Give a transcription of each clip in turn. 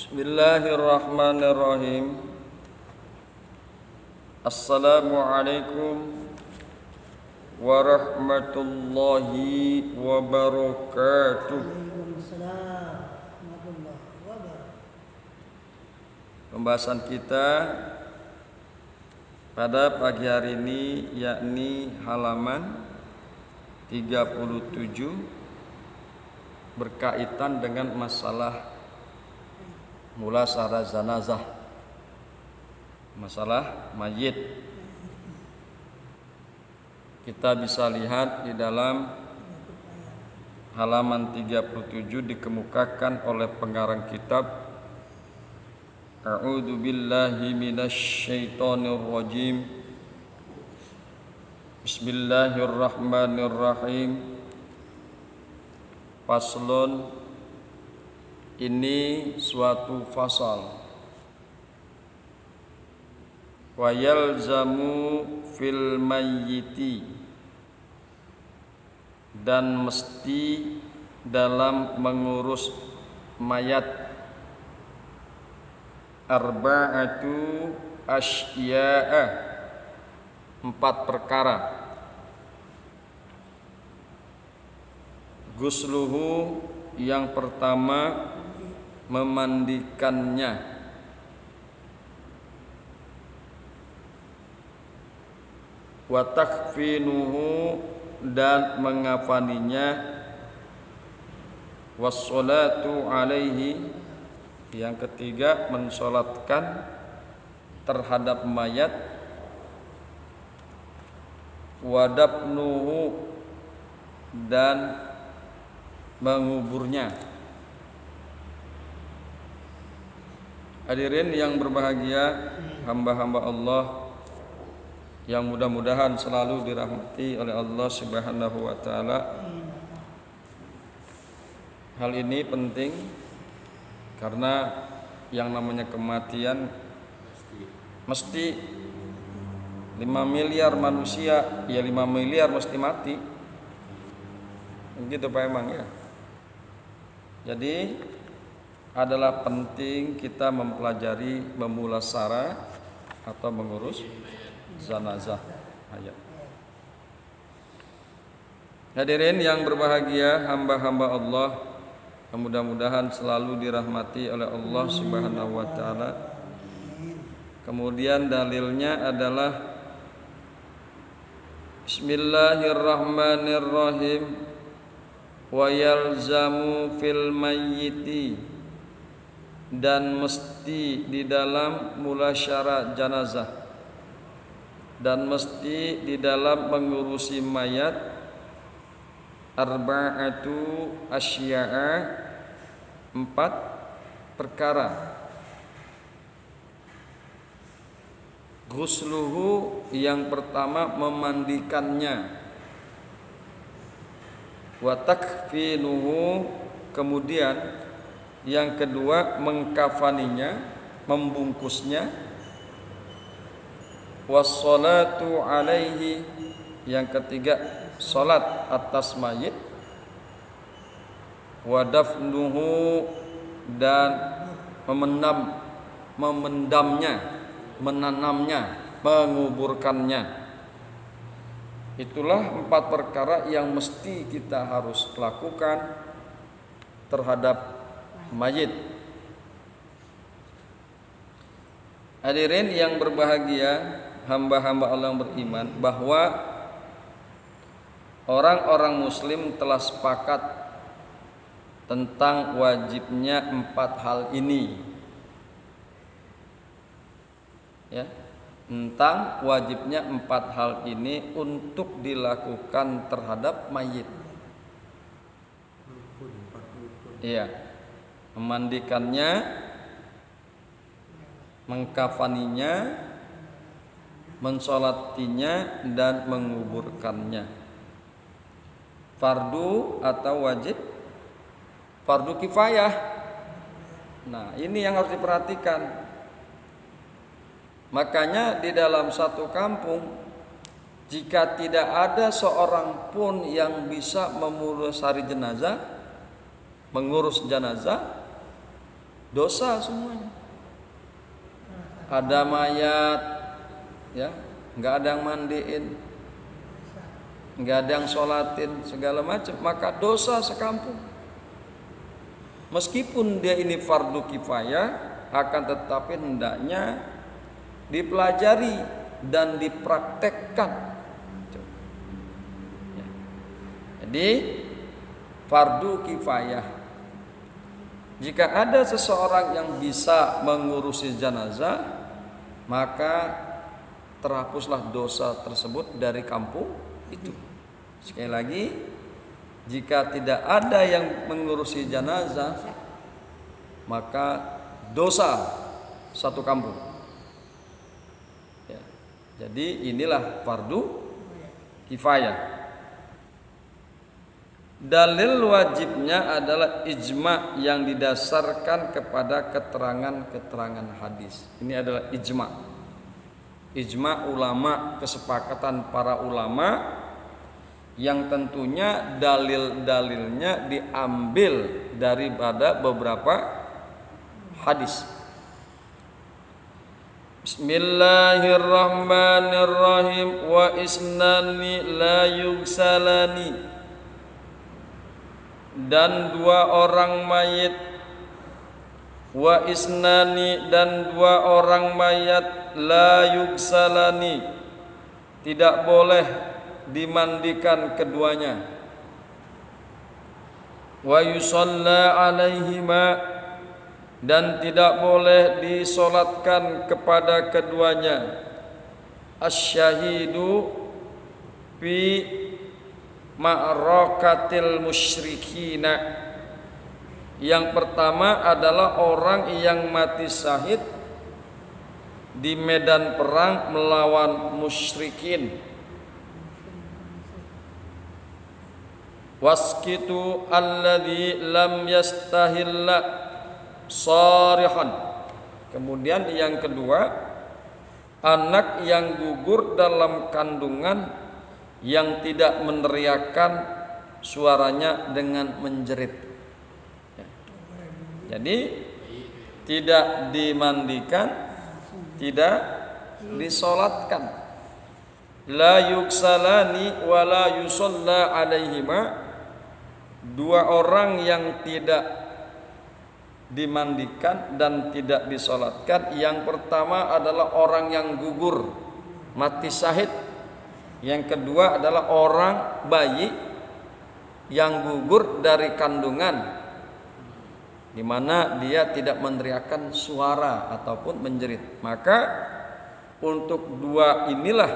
Bismillahirrahmanirrahim. Assalamualaikum warahmatullahi wabarakatuh. Pembahasan kita pada pagi hari ini yakni halaman 37 berkaitan dengan masalah mulasarah zanazah, masalah mayit. Kita bisa lihat di dalam halaman 37 dikemukakan oleh pengarang kitab, A'udzu billahi minasyaitonir rajim. Bismillahirrahmanirrahim. Faslun, ini suatu fasal. Wa yalzamu fil mayyiti, dan mesti dalam mengurus mayat, arba'atu asya'a, 4 perkara. Gusluhu, yang pertama memandikannya, wa takfinuhu, dan mengafaninya, wassalatu alaihi, yang ketiga mensolatkan terhadap mayat, wadabnuhu, dan menguburnya. Hadirin yang berbahagia, hamba-hamba Allah yang mudah-mudahan selalu dirahmati oleh Allah Subhanahu wa taala. Hal ini penting karena yang namanya kematian mesti 5 miliar manusia, ya 5 miliar mesti mati. Begitu Pak Emang ya. Jadi adalah penting kita mempelajari memulasarah atau mengurus zanazah mayat. Hadirin yang berbahagia, hamba-hamba Allah yang mudah-mudahan selalu dirahmati oleh Allah Subhanahu wa taala. Kemudian dalilnya adalah Bismillahirrahmanirrahim. Wa yalzamu fil mayyiti, dan mesti di dalam mulasyarah janazah, dan mesti di dalam mengurusi mayat, arba'atu asya'a, 4 perkara. Ghusluhu, yang pertama memandikannya, wa takfinuhu, kemudian yang kedua mengkafaninya, membungkusnya, wassalatu alaihi, yang ketiga salat atas mayit, wadafnuhu, dan memendamnya, menanamnya, menguburkannya. Itulah 4 perkara yang mesti kita harus lakukan terhadap mayit. Hadirin yang berbahagia, hamba-hamba Allah yang beriman, bahwa orang-orang muslim telah sepakat tentang wajibnya 4 hal ini. Ya, tentang wajibnya 4 hal ini untuk dilakukan terhadap mayit. Iya. Memandikannya, mengkafaninya, mensolatinya, dan menguburkannya. Fardu atau wajib, fardu kifayah. Nah, ini yang harus diperhatikan. Makanya di dalam satu kampung, jika tidak ada seorang pun yang bisa memulasari jenazah, mengurus jenazah, dosa semuanya. Ada mayat, ya, nggak ada yang mandiin, nggak ada yang sholatin, segala macam, maka dosa sekampung. Meskipun dia ini fardu kifayah, akan tetapi hendaknya dipelajari dan dipraktekkan. Ya. Jadi fardu kifayah. Jika ada seseorang yang bisa mengurusi jenazah, maka terhapuslah dosa tersebut dari kampung itu. Sekali lagi, jika tidak ada yang mengurusi jenazah, maka dosa satu kampung. Ya. Jadi inilah fardu kifayah. Dalil wajibnya adalah ijma yang didasarkan kepada keterangan-keterangan hadis. Ini adalah ijma. Ijma ulama, kesepakatan para ulama yang tentunya dalil-dalilnya diambil daripada beberapa hadis. Bismillahirrahmanirrahim. Wa isnani la yugsalani. Dan dua orang mayit, wa isnani, dan dua orang mayat, la yugsalani, tidak boleh dimandikan keduanya, wa yusalla alaihima, dan tidak boleh disolatkan kepada keduanya, asyahidu fi ma'rakatil musyrikina. Yang pertama adalah orang yang mati syahid di medan perang melawan musyrikin. Waskitu alladhi lam yastahilla sarihan. Kemudian yang kedua, anak yang gugur dalam kandungan yang tidak meneriakkan suaranya dengan menjerit. Jadi tidak dimandikan, tidak disolatkan. La yuksalani wa la yusalla alaihima. Dua orang yang tidak dimandikan dan tidak disolatkan. Yang pertama adalah orang yang gugur, mati syahid. Yang kedua adalah orang bayi yang gugur dari kandungan, di mana dia tidak meneriakkan suara ataupun menjerit. Maka untuk dua inilah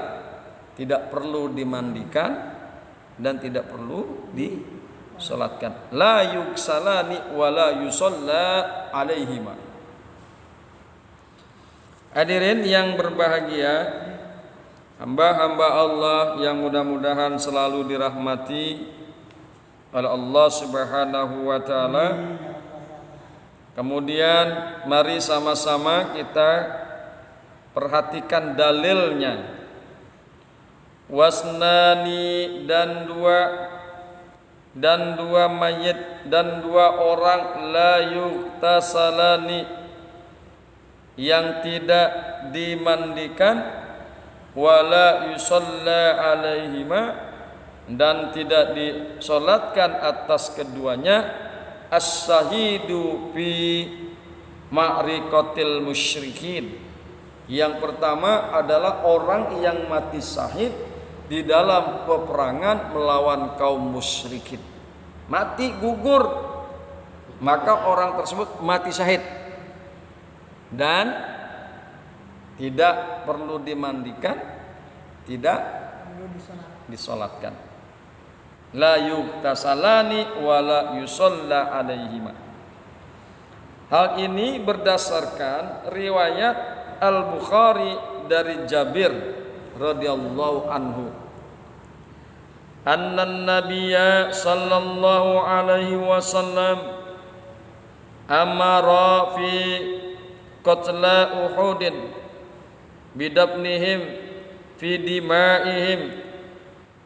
tidak perlu dimandikan dan tidak perlu disolatkan. La yuksalani wa la yusalla alaihima. Hadirin yang berbahagia, hamba-hamba Allah yang mudah-mudahan selalu dirahmati oleh Allah Subhanahu wa taala. Kemudian mari sama-sama kita perhatikan dalilnya. Wasnani, dan dua mayit, dan dua orang, la yuktasalani, yang tidak dimandikan, wala yusalla alaihima, dan tidak disolatkan atas keduanya, as-syahidu fi ma'rikatil musyrikin. Yang pertama adalah orang yang mati syahid di dalam peperangan melawan kaum musyrikin. Mati gugur, maka orang tersebut mati syahid dan tidak perlu dimandikan, tidak disolatkan. La yuktasalani wa la yusalla alaihima. Hal ini berdasarkan riwayat Al-Bukhari dari Jabir radhiyallahu anhu. Annan nabiyya sallallahu alaihi wasallam amara fi qatla Uhudin bidabnihim fi dima'ihim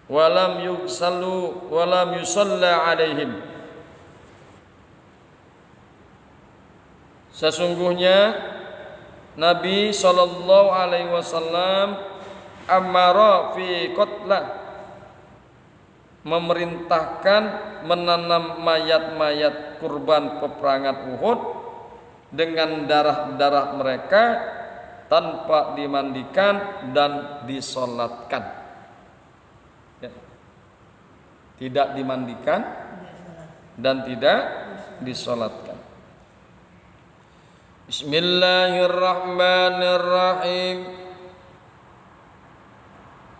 walam yugsallu walam yusalla alaihim. Sesungguhnya Nabi sallallahu alaihi wasallam amara fi qatla, memerintahkan menanam mayat-mayat kurban peperangan Uhud dengan darah-darah mereka tanpa dimandikan dan disolatkan. Ya. Tidak dimandikan dan tidak disolatkan. Bismillahirrahmanirrahim.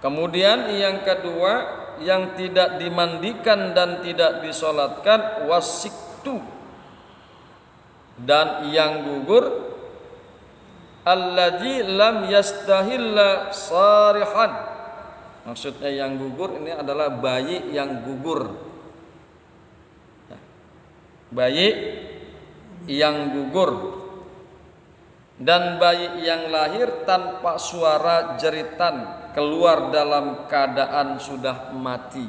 Kemudian yang kedua, yang tidak dimandikan dan tidak disolatkan, wasiktu, dan yang gugur, alladzi lam yastahilla sarihan. Maksudnya yang gugur ini adalah bayi yang gugur. Bayi yang gugur dan bayi yang lahir tanpa suara jeritan, keluar dalam keadaan sudah mati,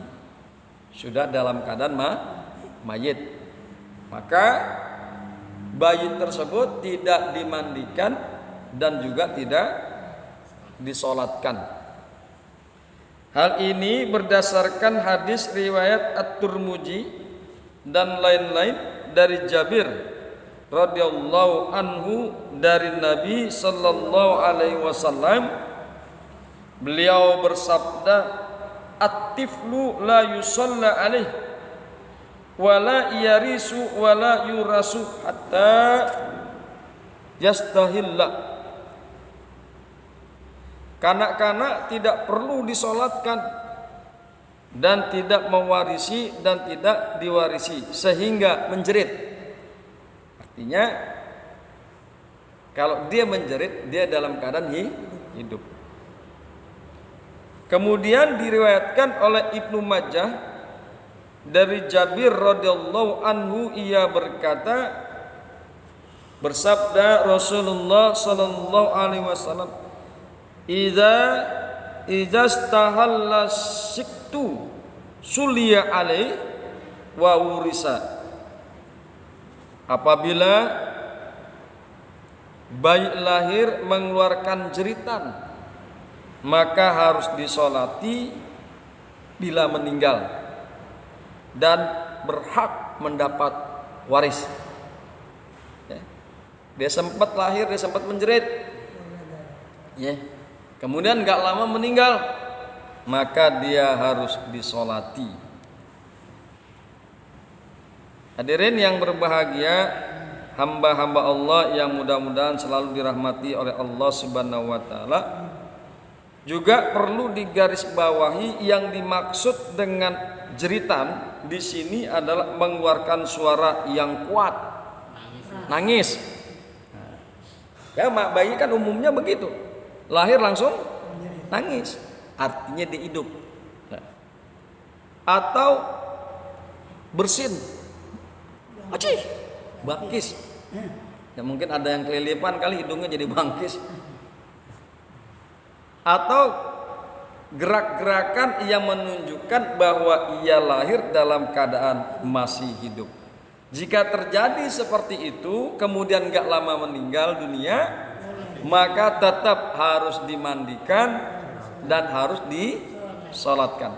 sudah dalam keadaan mayit, maka bayi tersebut tidak dimandikan dan juga tidak disolatkan. Hal ini berdasarkan hadis riwayat At-Tirmidzi dan lain-lain dari Jabir radhiyallahu anhu dari Nabi sallallahu alaihi wasallam. Beliau bersabda, at-tiflu la yusalla alaih wa la yarisu wa la yurasu hatta yastahilla. Kanak-kanak tidak perlu disolatkan dan tidak mewarisi dan tidak diwarisi sehingga menjerit. Artinya kalau dia menjerit, dia dalam keadaan hidup. Kemudian diriwayatkan oleh Ibnu Majah dari Jabir radhiyallahu anhu, ia berkata, bersabda Rasulullah sallallahu alaihi wasallam, idza stahalla siktu suliya alaihi wa wurisa. Apabila bayi lahir mengeluarkan jeritan, maka harus disolati bila meninggal dan berhak mendapat waris. Dia sempat lahir, dia sempat menjerit, kemudian gak lama meninggal, maka dia harus disolati. Hadirin yang berbahagia, hamba-hamba Allah yang mudah-mudahan selalu dirahmati oleh Allah Subhanahu wa taala, juga perlu digarisbawahi yang dimaksud dengan jeritan di sini adalah mengeluarkan suara yang kuat, nangis. Ya, bayi kan umumnya begitu, lahir langsung nangis, artinya dia hidup. Atau bersin, bangkis. Ya mungkin ada yang kelilipan kali hidungnya jadi bangkis. Atau gerak-gerakan yang menunjukkan bahwa ia lahir dalam keadaan masih hidup. Jika terjadi seperti itu kemudian gak lama meninggal dunia, maka tetap harus dimandikan dan harus disolatkan.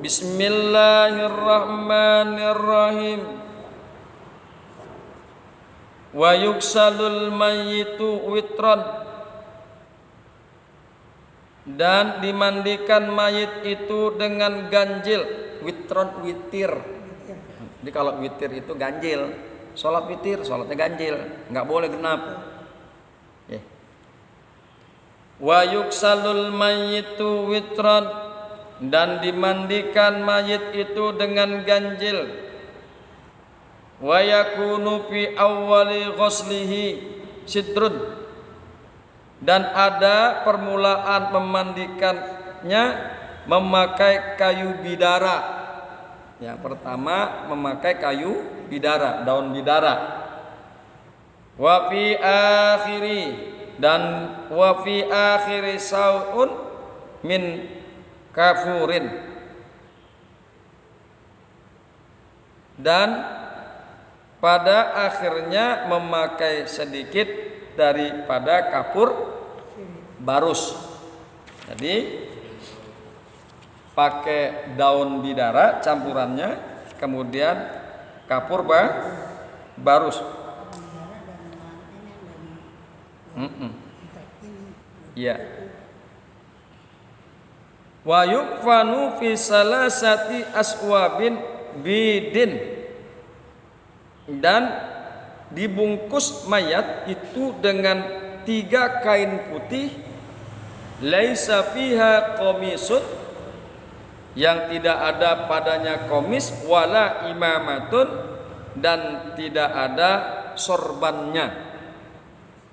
Bismillahirrahmanirrahim. Wa yuksalul mayyitu witran, dan dimandikan mayit itu dengan ganjil. Witron, witir. Jadi kalau witir itu ganjil, sholat witir, sholatnya ganjil, nggak boleh genap. Wa yuksalul mayyitu witron, dan dimandikan mayit itu dengan ganjil. Wa yakunu fi awwali ghuslihi sitrun, dan ada permulaan memandikannya memakai kayu bidara. Yang pertama memakai kayu bidara, daun bidara. Wa fi akhiri, dan wa fi akhiri saun min kafurin, dan pada akhirnya memakai sedikit daripada kapur barus. Jadi pakai daun bidara campurannya, kemudian kapur barus. Ya. Wa yukfanu fi salasati aswabin bidin, dan dibungkus mayat itu dengan 3 kain putih, laisa fiha qamisun, yang tidak ada padanya komis, wala imamatun, dan tidak ada sorbannya.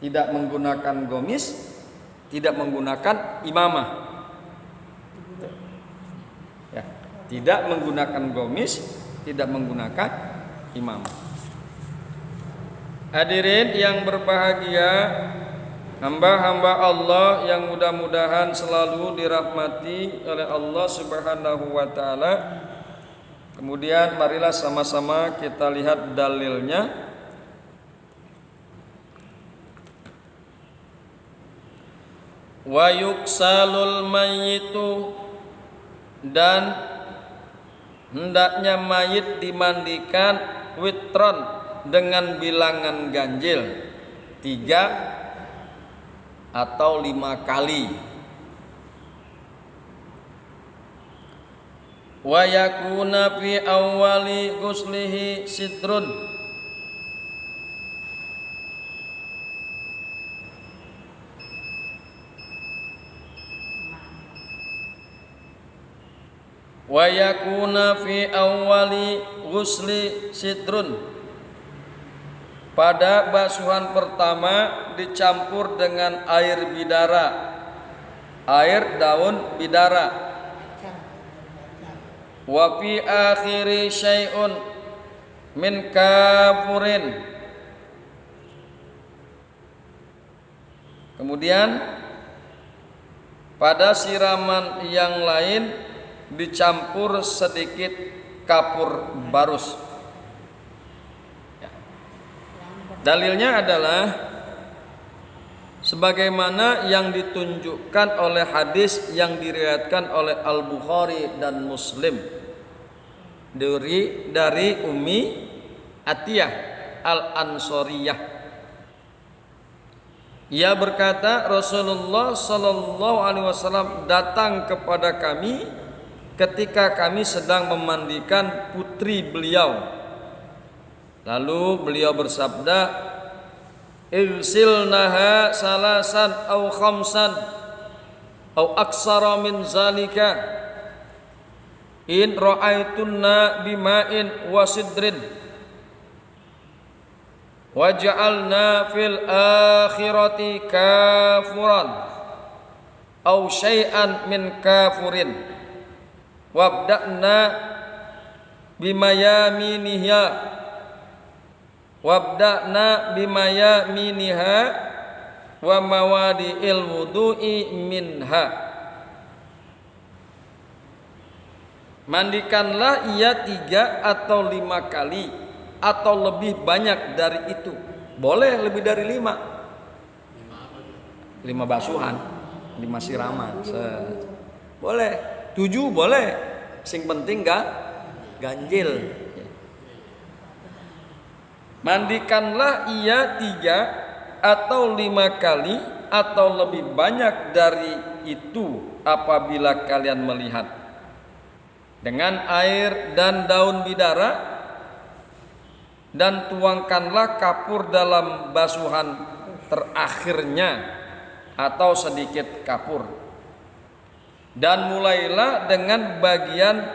Tidak menggunakan gomis, tidak menggunakan imamah. Ya, tidak menggunakan gomis, tidak menggunakan imamah. Hadirin yang berbahagia, hamba-hamba Allah yang mudah-mudahan selalu dirahmati oleh Allah Subhanahu wa taala. Kemudian marilah sama-sama kita lihat dalilnya. Wa yuksalul mayyitu, dan hendaknya mayit dimandikan witron dengan bilangan ganjil 3 atau 5 kali. Wa yakuna fi awwali ghuslihi sitrun, wa yakuna fi awwali ghusli sitrun, pada basuhan pertama dicampur dengan air bidara, air daun bidara. Wa fi akhiri syai'un min kafurin, kemudian pada siraman yang lain dicampur sedikit kapur barus. Ya. Dalilnya adalah sebagaimana yang ditunjukkan oleh hadis yang diriwayatkan oleh Al-Bukhari dan Muslim dari Ummi Atiyah Al-Ansoriyah. Ia berkata, Rasulullah sallallahu alaihi wasallam datang kepada kami ketika kami sedang memandikan putri beliau. Lalu beliau bersabda, "Igsilnaha salasan au khamsan au aksara min zalika in ra'aitunna bima'in wa sidrin waj'alna fil akhirati kafuran au syai'an min kafurin wabda'na bimayaminiha wa mawadi'il wudu'i minha." Mandikanlah ia 3 atau 5 kali atau lebih banyak dari itu. Boleh lebih dari 5. 5 basuhan, 5 siraman. Boleh. 7 boleh, sing penting ganjil. Mandikanlah ia 3 atau 5 kali atau lebih banyak dari itu apabila kalian melihat, dengan air dan daun bidara, dan tuangkanlah kapur dalam basuhan terakhirnya atau sedikit kapur. Dan mulailah dengan bagian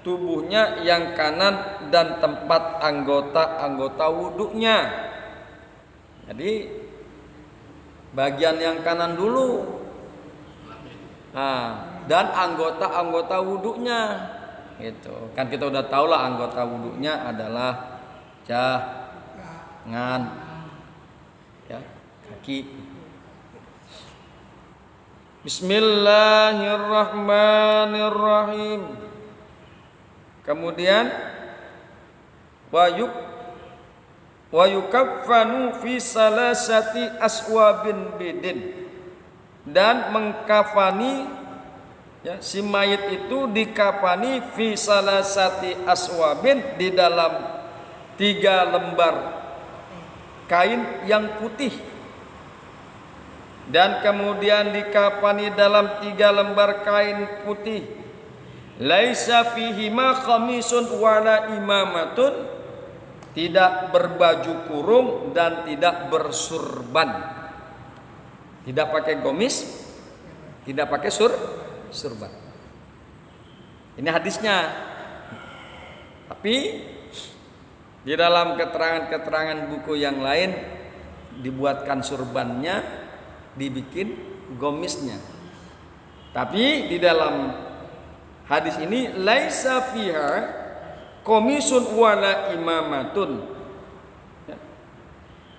tubuhnya yang kanan dan tempat anggota-anggota wudhunya. Jadi bagian yang kanan dulu, dan anggota-anggota wudhunya. Gitu. Kan kita udah tahu lah anggota wudhunya adalah tangan, ya, kaki. Bismillahirrahmanirrahim. Kemudian wa yukaffanu fi salasati aswabin bidin, dan mengkafani ya, si mayit itu dikafani fi salasati aswabin, di dalam 3 lembar kain yang putih, dan kemudian dikafani dalam 3 lembar kain putih, laisa fihi ma khamisun wala imamatun, tidak berbaju kurung dan tidak bersurban, tidak pakai gomis, tidak pakai surban. Ini hadisnya. Tapi di dalam keterangan-keterangan buku yang lain dibuatkan surbannya, dibikin gomisnya. Tapi di dalam hadis ini laisa fiha komisun wala imamatun, ya,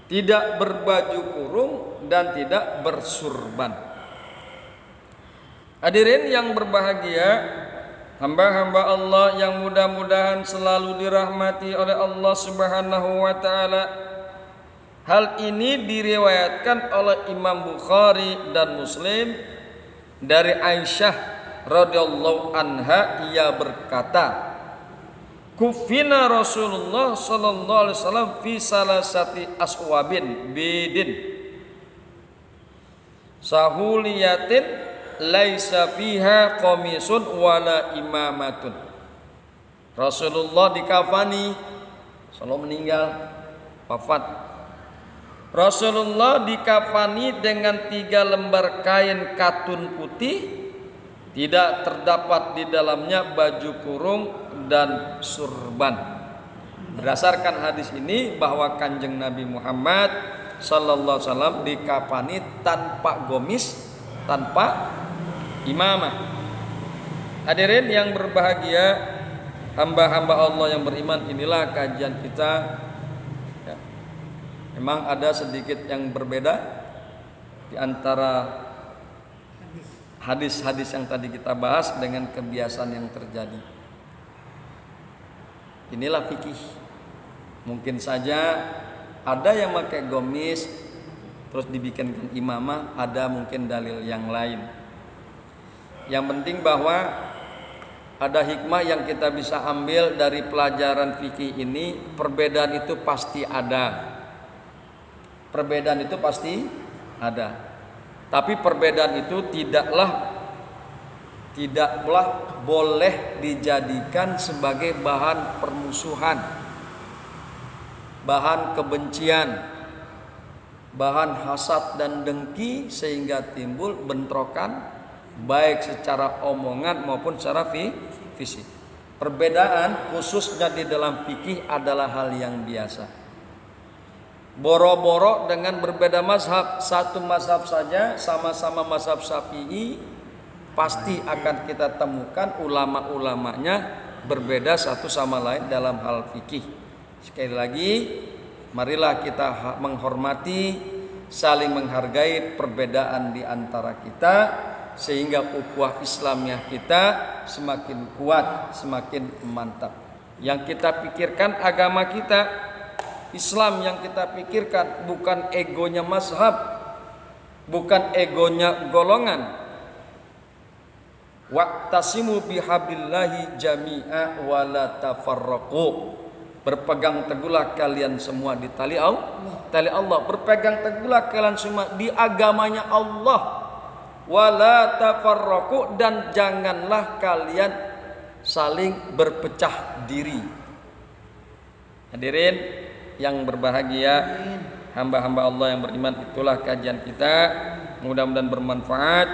tidak berbaju kurung dan tidak bersurban. Hadirin yang berbahagia, hamba-hamba Allah yang mudah-mudahan selalu dirahmati oleh Allah Subhanahu wa taala. Hal ini diriwayatkan oleh Imam Bukhari dan Muslim dari Aisyah radhiyallahu anha, ia berkata, kufina Rasulullah sallallahu alaihi wasallam fi salasati aswabin bidin sahuliyatin laisa fiha qamisun wala imamatun. Rasulullah dikafani, Rasulullah meninggal, wafat. Rasulullah dikafani dengan 3 lembar kain katun putih, tidak terdapat di dalamnya baju kurung dan surban. Berdasarkan hadis ini bahwa Kanjeng Nabi Muhammad sallallahu alaihi wasallam dikafani tanpa gomis, tanpa imamah. Hadirin yang berbahagia, hamba-hamba Allah yang beriman, inilah kajian kita. Ya. Memang ada sedikit yang berbeda di antara hadis-hadis yang tadi kita bahas dengan kebiasaan yang terjadi. Inilah fikih. Mungkin saja ada yang pakai gomis terus dibikinkan imamah, ada mungkin dalil yang lain. Yang penting bahwa ada hikmah yang kita bisa ambil dari pelajaran fikih ini. Perbedaan itu pasti ada. Perbedaan itu pasti ada. Tapi perbedaan itu tidaklah boleh dijadikan sebagai bahan permusuhan, bahan kebencian, bahan hasad dan dengki, sehingga timbul bentrokan baik secara omongan maupun secara fisik. Perbedaan khususnya di dalam fikih adalah hal yang biasa. Boro-boro dengan berbeda mazhab, satu mazhab saja, sama-sama mazhab Syafi'i, pasti akan kita temukan ulama-ulamanya berbeda satu sama lain dalam hal fikih. Sekali lagi, marilah kita menghormati, saling menghargai perbedaan di antara kita, sehingga ukhuwah Islamiyah kita semakin kuat, semakin mantap. Yang kita pikirkan agama kita, Islam yang kita pikirkan, bukan egonya mazhab, bukan egonya golongan. Wa'tasimu bihablillahi jami'a wa la tafarraqu. Berpegang teguhlah kalian semua di tali Allah. Berpegang teguhlah kalian semua di agamanya Allah. Wa la tafarraqu, dan janganlah kalian saling berpecah diri. Hadirin yang berbahagia, hamba-hamba Allah yang beriman, itulah kajian kita. Mudah-mudahan bermanfaat.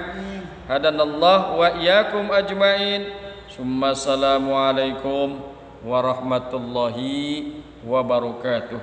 Hadanallah wa iyyakum ajmain. Summa assalamualaikum warahmatullahi wabarakatuh.